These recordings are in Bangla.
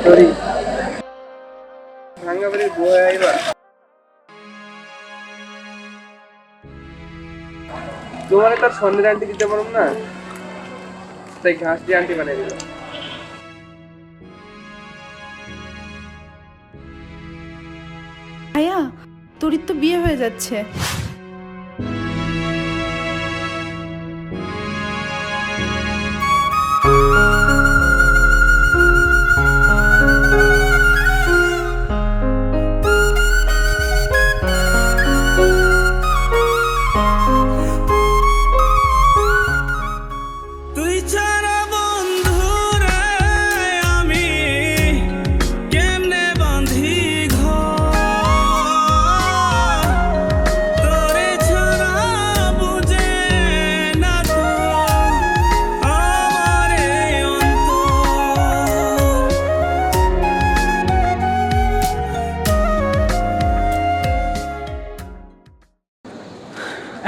তোরি ভাঙ্গা বাড়ির বউ আইবা তোমার তার সন্ধ্যের আন্টি দিতে পারব না, তাই ঘাস দিয়ে আন্টি বানিয়ে দিল। ভাইয়া, তোর তো বিয়ে হয়ে যাচ্ছে।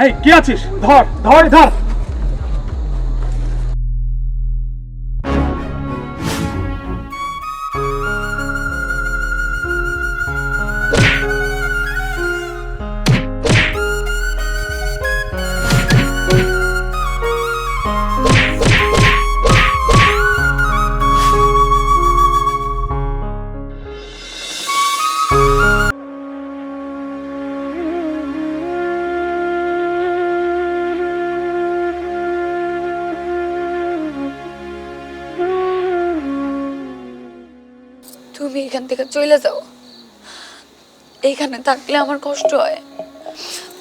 এই কি আছিস? ধর ধর ধর। তুমি এখান থেকে চলে যাও। এইখানে থাকলে আমার কষ্ট হয়,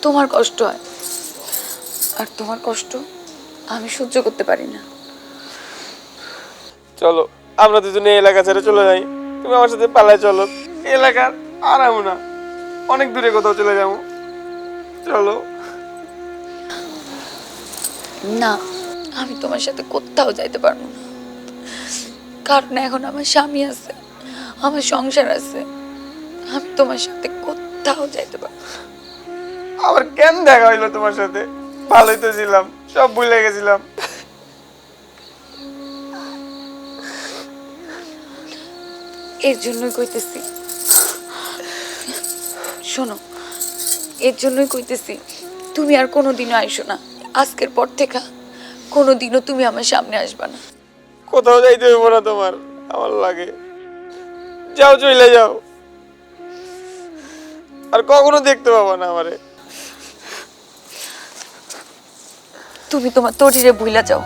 তোমার কষ্ট হয়, আর তোমার কষ্ট আমি সহ্য করতে পারি না। চলো আমরা দুজনে এলাকা ছেড়ে চলে যাই, তুমি আমার সাথে পালায় চলো। এলাকার আরাম না, অনেক দূরে কোথাও চলে যাবো, চলো। না, আমি তোমার সাথে কোথাও যাইতে পারবো না, কারণ এখন আমার স্বামী আছে, আমার সংসার আছে, আমি তোমার সাথে কোথাও যাইতে পারবো না। আবার কেন দেখা হইলো তোমার সাথে? ভালোই তো ছিলাম, সব ভুলে গেছিলাম। এর জন্যই কইতেছি, শোনো, এর জন্যই কইতেছি তুমি আর কোনোদিনও আইসো না। আজকের পর থেকে কোনোদিনও তুমি আমার সামনে আসবা না। কোথাও যাইতে হইব না তোমার, আমার লাগে। যাও, চলে যাও, আর কখনো দেখতে পাবো না আমারে। তুমি তোমার তরিরে ভুইলা যাও।